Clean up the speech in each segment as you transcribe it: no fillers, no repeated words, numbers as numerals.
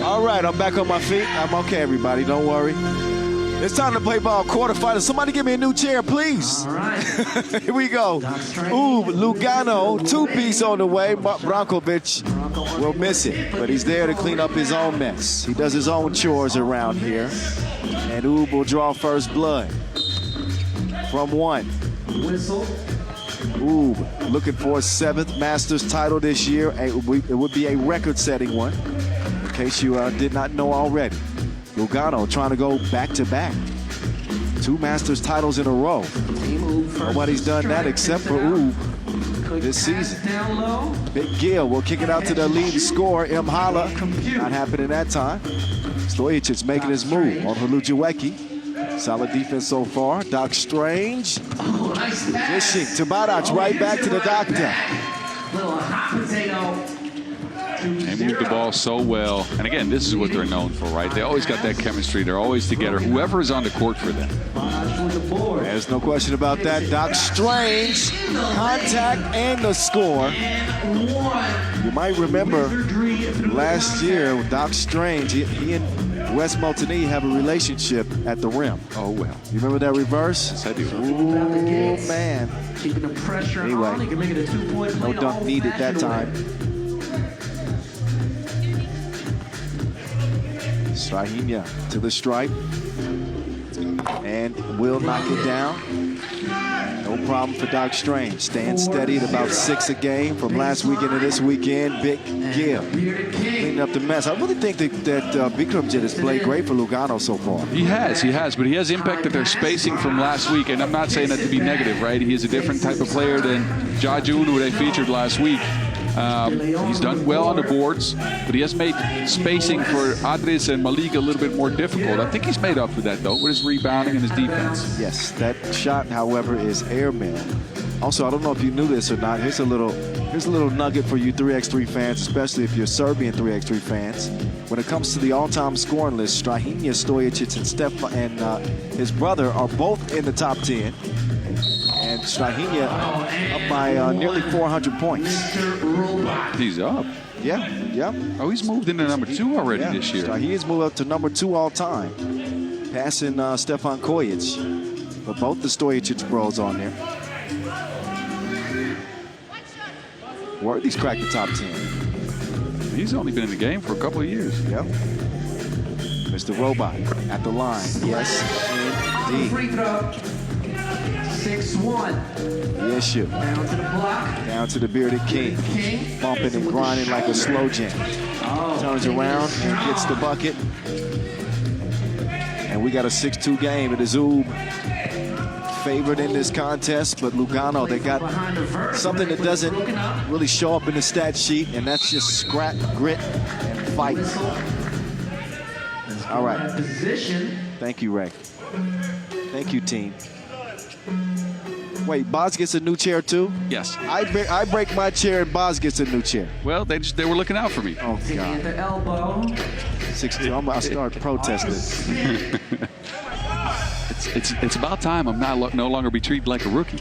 All right, I'm back on my feet. I'm okay, everybody. Don't worry. It's time to play ball quarterfinals. Somebody give me a new chair, please. All right. Here we go. Ooh, Lugano, two-piece on the way. Brankovic will miss it, but he's there to clean up his own mess. He does his own chores around here. And Oob will draw first blood from one. Whistle. Oob looking for a 7th Masters title this year. It would be a record-setting one, in case you did not know already. Lugano trying to go back-to-back. 2 Masters titles in a row. Nobody's done that except for Oob this season. Big Gil will kick it out to the leading scorer, Hala. Not happening that time. Stojacic making his move on Lujowiecki. Solid defense so far. Doc Strange. Dishing to Badac, right back to the doctor. Little hot potato. They move the ball so well. And again, this is what they're known for, right? They always got that chemistry. They're always together. Whoever is on the court for them. There's no question about that. Doc Strange, contact and the score. You might remember last year with Doc Strange, he and Wes Montini have a relationship at the rim. Oh, well. You remember that reverse? Yes, I do. Ooh, man. Keeping the pressure anyway, on. He can make it a 2-point play. No dunk needed that time. Strahinja to the stripe and will knock it down. No problem for Doc Strange. Staying steady at about 6 a game from last weekend to this weekend. Big Gil cleaning up the mess. I really think that Bikramjit has played great for Lugano so far. He has, but he has impacted their spacing from last week. And I'm not saying that to be negative, right? He is a different type of player than Jajun, who they featured last week. He's done well on the boards, but he has made spacing for Adris and Malik a little bit more difficult. I think he's made up for that, though, with his rebounding and his defense. Yes, that shot, however, is airmail. Also, I don't know if you knew this or not. Here's a little nugget for you 3x3 fans, especially if you're Serbian 3x3 fans. When it comes to the all-time scoring list, Strahinja, Stojacic, and his brother are both in the top 10. And Strahinja up by nearly 400 points. He's up. Yeah. Oh, he's moved into number 2 already this year. Strahinja's moved up to number 2 all time, passing Stefan Kojic. But both the Stojacic bros on there. Worthy's cracked the top 10. He's only been in the game for a couple of years. Yep. Mr. Robot at the line. Yes, indeed. 6-1. Yes, you. Down to the block. Down to the bearded king. Bumping and grinding like a slow jam. Turns around and gets the bucket. And we got a 6-2 game. It is Oob favored in this contest, but Lugano, they got something that doesn't really show up in the stat sheet, and that's just scrap, grit, and fight. All right. Thank you, Ray. Thank you, team. Wait, Boz gets a new chair too? Yes. I break my chair and Boz gets a new chair. Well, they were looking out for me. Oh, God. 6-2. I'm about to start protesting. It's about time I'm no longer be treated like a rookie.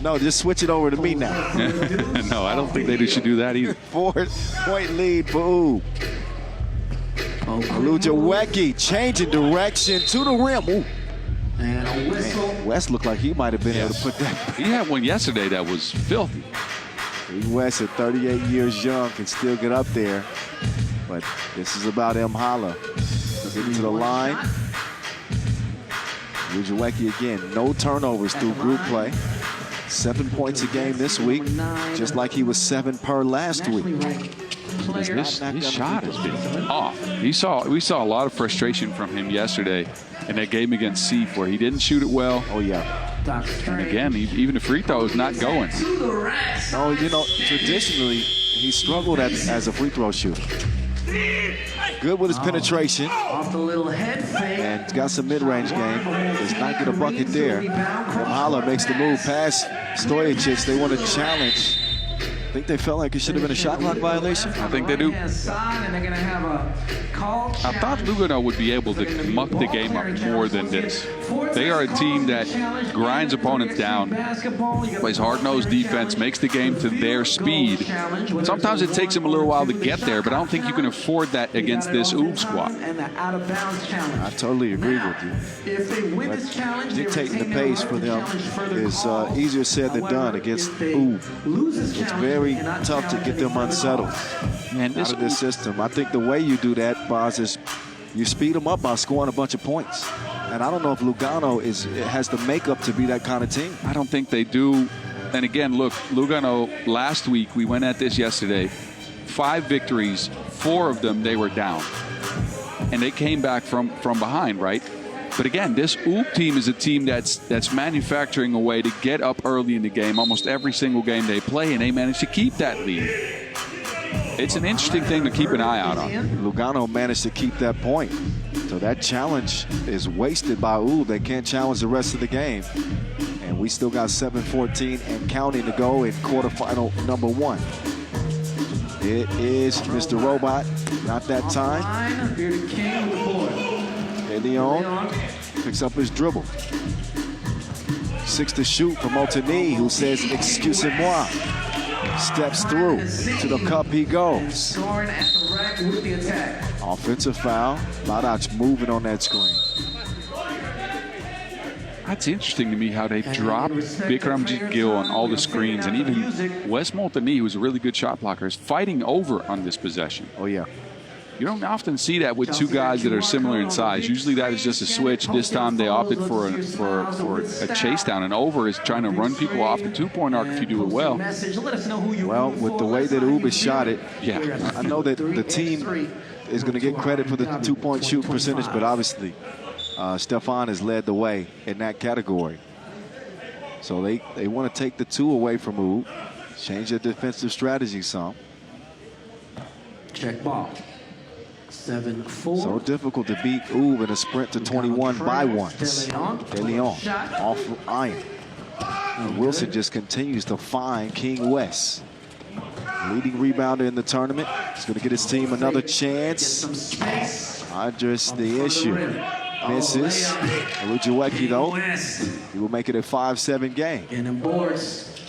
No, just switch it over to me now. No, I don't think they should do that either. 4-point lead for Oob. Lujowiecki changing direction to the rim. Ooh. And a whistle. Man, West looked like he might have been able to put that. He had one yesterday that was filthy. West at 38 years young can still get up there. But this is about Hala. Getting to the line. Lujowiecki again, no turnovers through group play. 7 points a game this week, just like he was 7 per last week. His shot has been off. We saw a lot of frustration from him yesterday in that game against Seif where he didn't shoot it well. Oh, yeah. And again, even the free throw is not going. Oh, you know, traditionally, he struggled as a free throw shooter. Good with his penetration. Off the little head fake. And got some mid-range game. Does not get a bucket there. Hala makes the move past Stojacic. They want to challenge. I think they felt like it should have been a shot clock violation. I think they do. I thought Lugano would be able to muck the game up more than this. They are a team that grinds opponents down, plays hard-nosed defense, makes the game to their speed. Sometimes it takes them a little while to get there, but I don't think you can afford that against this Oob squad. I totally agree with you. But dictating the pace for them is easier said than done against Oob. It's very tough to get them unsettled out of this system. I think the way you do that, Boz, is you speed them up by scoring a bunch of points. And I don't know if Lugano has the makeup to be that kind of team. I don't think they do. And again, look, Lugano last week, we went at this yesterday, 5 victories, 4 of them they were down. And they came back from behind, right? But again, this Oob team is a team that's manufacturing a way to get up early in the game almost every single game they play, and they manage to keep that lead. It's an interesting thing to keep an eye out on. Lugano managed to keep that point. So that challenge is wasted by Oob. They can't challenge the rest of the game. And we still got 7:14 and counting to go in quarterfinal number 1. It is Mr. Robot. Not that time. And Leon picks up his dribble. 6 to shoot for Montigny, who says, excusez-moi. Steps through. To the cup he goes. Offensive foul. Ladach moving on that screen. That's interesting to me how they dropped Bikramjit Gill on all the screens, and even Wes Montigny, who's a really good shot blocker, is fighting over on this possession. Oh, yeah. You don't often see that with 2 guys that are similar in size. Usually that is just a switch. This time they opted for a chase down, and over is trying to run people off the 2-point arc if you do it well. Well, with the way that Oob shot it, yeah. I know that the team is going to get credit for the 2-point shoot percentage, but obviously Stefan has led the way in that category. So they want to take the 2 away from Oob, change their defensive strategy some. Check ball. 7-4. So difficult to beat Oob in a sprint to 21 by ones. De Leon off iron. And Wilson just continues to find King West. Leading rebounder in the tournament. He's going to get his team another chance. Andres the issue. Misses. Olujuweki though. He will make it a 5-7 game. And in boards.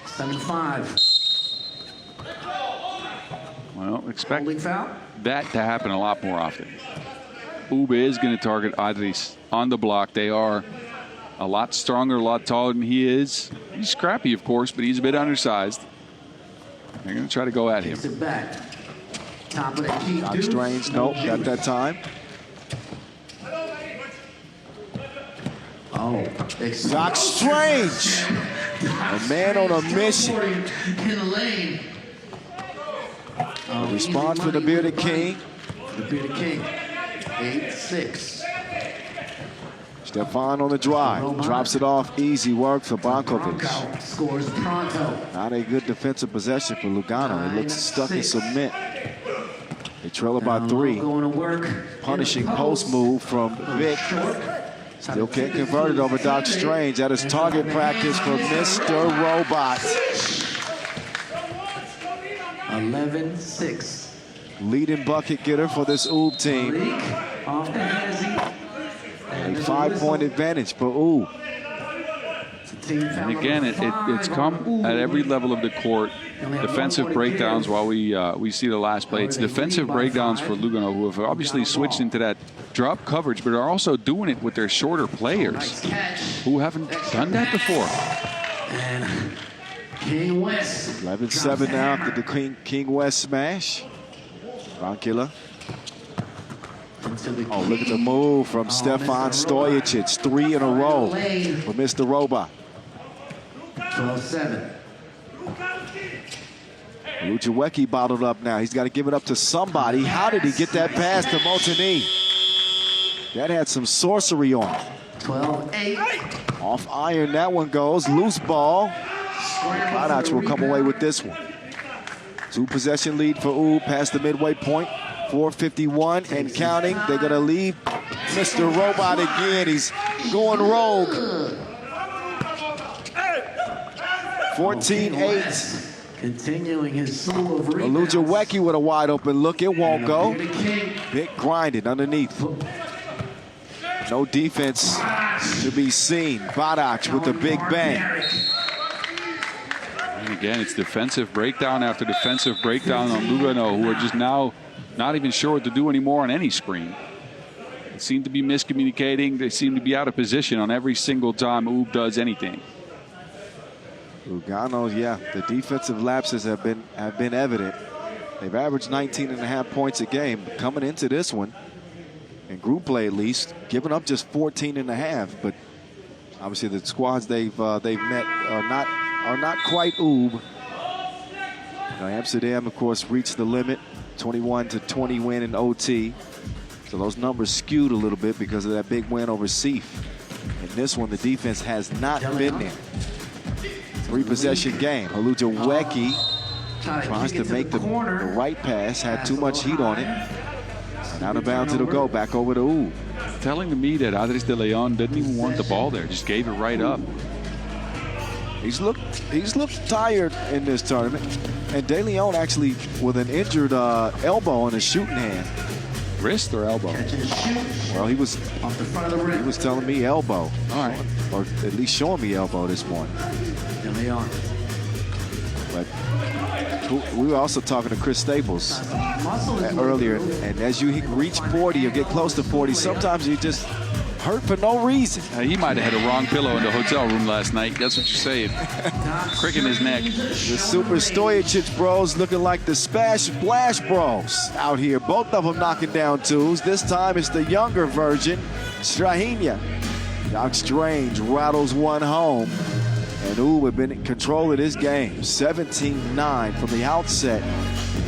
7-5. Well, expect Holding foul. that to happen a lot more often. Oob is going to target Adris on the block. They are a lot stronger, a lot taller than he is. He's scrappy, of course, but he's a bit undersized. They're going to try to go at him. Takes it back. Top of the key. Doc Strange, nope, got that time. Oh, Doc Strange, a man on a mission. In the lane. A response for the Bearded King. The Bearded King. 8-6. Stefan on the drive. Drops it off. Easy work for Brankovic. Scores pronto. Not a good defensive possession for Lugano. It looks stuck in cement. They trail it by 3. Going to work. Punishing post move from Vic. Still can't convert it over Doc Strange. That is target practice for Mr. Robot. 11-6. Leading bucket getter for this Oob team. Off the Hennessy. A 5-point advantage for Oob. And again, it's come at every level of the court. Defensive breakdowns while we see the last play. It's defensive breakdowns for Lugano, who have obviously switched into that drop coverage, but are also doing it with their shorter players who haven't done that before. And King West. 11-7 now after the King West smash. Ronkilla. Oh, look at the move from Stefan Stojacic. 3 in a row for Mr. Robot. 12-7. Olujuweki bottled up now. He's got to give it up to somebody. How did he get that pass to Montigny? That had some sorcery on it. 12-8. Off iron, that one goes. Loose ball. Ladach will come away with this one. 2-possession lead for Oob past the midway point. 4:51 and counting. They're going to leave Mr. Robot again. He's going rogue. 14-8. Continuing his slew of rebounds. Olujuweki with a wide open look. It won't go. Big grinded underneath. No defense to be seen. Badac with the big bang. And again, it's defensive breakdown after defensive breakdown on Lugano, who are just now not even sure what to do anymore on any screen. They seem to be miscommunicating. They seem to be out of position on every single time Oob does anything. Lugano, yeah, the defensive lapses have been evident. They've averaged 19.5 points a game coming into this one, in group play at least, giving up just 14.5. But obviously the squads they've met are not quite Oob. Now, Amsterdam, of course, reached the limit, 21-20 win in OT. So those numbers skewed a little bit because of that big win over Seif. In this one, the defense has not been there. 3-possession game. Haluja-Weki tries to make the right pass, had too much heat on it. And out of bounds it'll go, back over to Oob. Telling me that Adris de Leon didn't even want the ball there, just gave it right up. He's looked tired in this tournament. And De Leon actually with an injured elbow on his shooting hand. Wrist or elbow? Well, he was telling me elbow. All right. Or at least showing me elbow this morning. But we were also talking to Chris Staples earlier, and as you reach 40 or get close to 40, sometimes you just hurt for no reason. He might have had a wrong pillow in the hotel room last night. That's what you're saying. Crick in his neck. The Super Stojacic bros looking like the Splash Splash bros out here. Both of them knocking down twos. This time it's the younger version, Strahinja. Doc Strange rattles one home. And Oob have been in control of this game. 17-9 from the outset.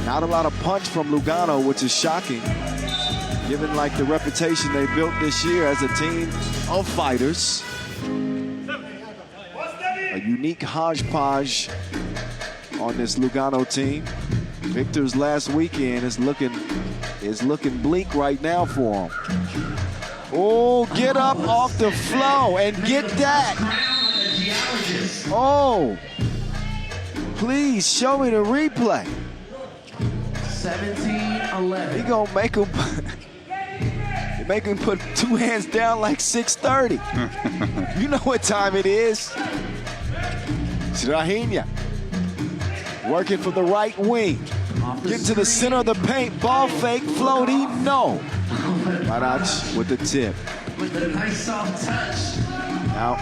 Not a lot of punch from Lugano, which is shocking, given like the reputation they built this year as a team of fighters. A unique hodgepodge on this Lugano team. Victor's last weekend is looking bleak right now for him. Oh, get up off the flow and get that. Oh, please show me the replay. 17-11. He gonna make him put two hands down like 6:30. You know what time it is. Strahinja working from the right wing. Getting to the center of the paint. Ball fake, floaty, no. Badac with the tip. With a nice soft touch. Now,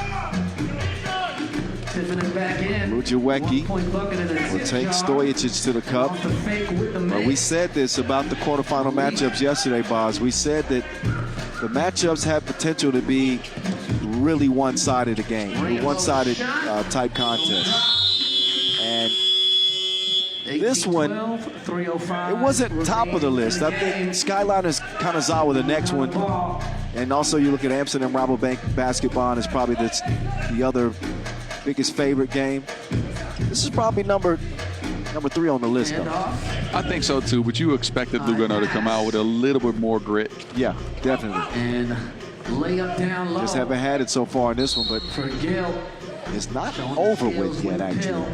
Haluja-Weki will take Stojacic to the cup. But we said this about the quarterfinal matchups yesterday, Boz. We said that the matchups have potential to be really one-sided a game, one-sided type contest. And this one, it wasn't top of the list. I think Skyline is Kanazawa the next one. And also you look at Amsterdam Rabobank basketball is probably the other biggest favorite game. This is probably number 3 on the list, though. I think so too, but you expected Lugano to come out with a little bit more grit. Yeah, definitely. And layup down low. Just haven't had it so far in this one, but for Gil. It's not over with yet, actually.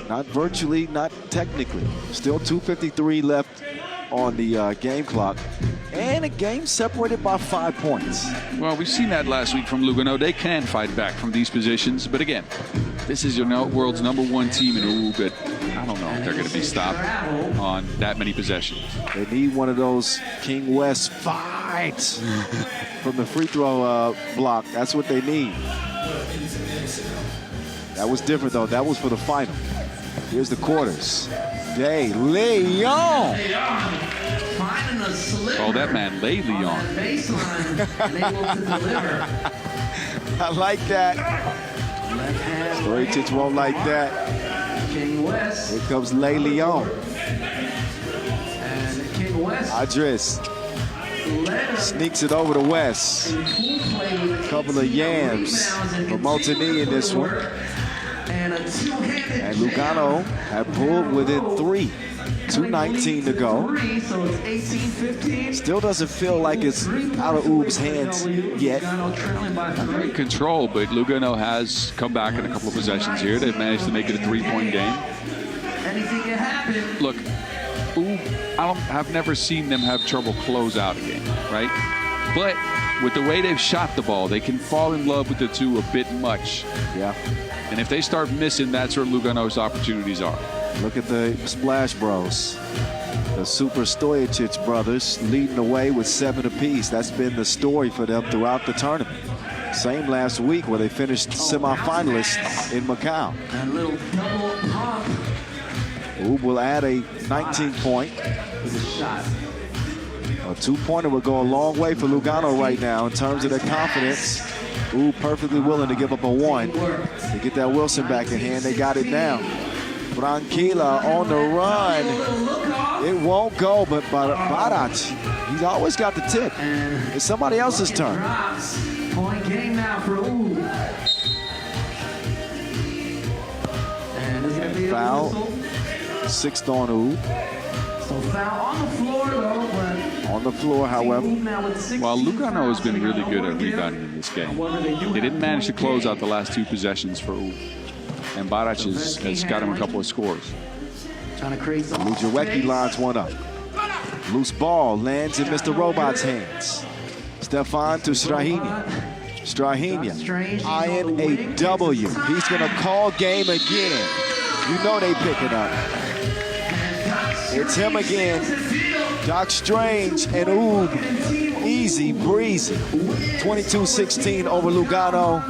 Not virtually, not technically. Still 2:53 left on the game clock. And a game separated by 5 points. Well, we've seen that last week from Lugano. They can fight back from these positions. But again, this is your world's #1 team in Oob. But I don't know if they're going to be stopped on that many possessions. They need one of those King West fights from the free throw block. That's what they need. That was different, though. That was for the final. Here's the quarters. De Leon. Oh, that man, Le Leon. I like that. Stojacic won't like that. King West. Here comes Le Leon. And King West. Adris sneaks it over to West. A couple of yams for Montigny in this one. And Lugano have pulled within 3. 2:19 to go. Still doesn't feel like it's out of Oob's hands yet. They're in control, but Lugano has come back in a couple of possessions here. They've managed to make it a 3-point game. Anything can happen. Look, Oob, I've never seen them have trouble close out a game, right? But with the way they've shot the ball, they can fall in love with the two a bit much. Yeah. And if they start missing, that's where Lugano's opportunities are. Look at the Splash Bros. The Super Stojicic brothers leading the way with 7 apiece. That's been the story for them throughout the tournament. Same last week where they finished semifinalists in Macau. A little double pump. Oob will add a 19-point. With a shot. A 2-pointer would go a long way for Lugano right now in terms of their confidence. Oob perfectly willing to give up a 1 to get that Wilson back in hand. They got it now. Branquilla on the run. It won't go, but Barac, he's always got the tip. It's somebody else's turn. Drops. Point game now for Oob. And there's going to be a Foul. whistle. 6th on Oob. So foul on the floor, though. But On the floor, however. Oob now with 16 While Lugano has been fouls. really good at rebounding in this game, they didn't manage to close out the last 2 possessions for Oob. And Barac has got him a couple of scores. Trying to create some Lujareki lines one up. Loose ball lands in Mr. Robot's hands. Stefan to Strahinja. Strahinja eyeing a W. He's going to call game again. You know they pick it up. It's him again. Doc Strange and Oob. Easy breezy. 22-16 over Lugano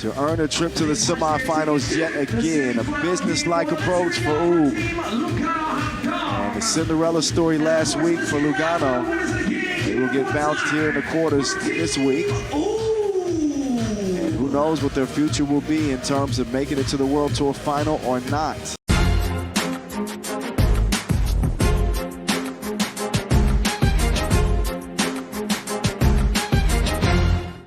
to earn a trip to the semifinals yet again. A business-like approach for Oob. And the Cinderella story last week for Lugano. They will get bounced here in the quarters this week. And who knows what their future will be in terms of making it to the World Tour final or not.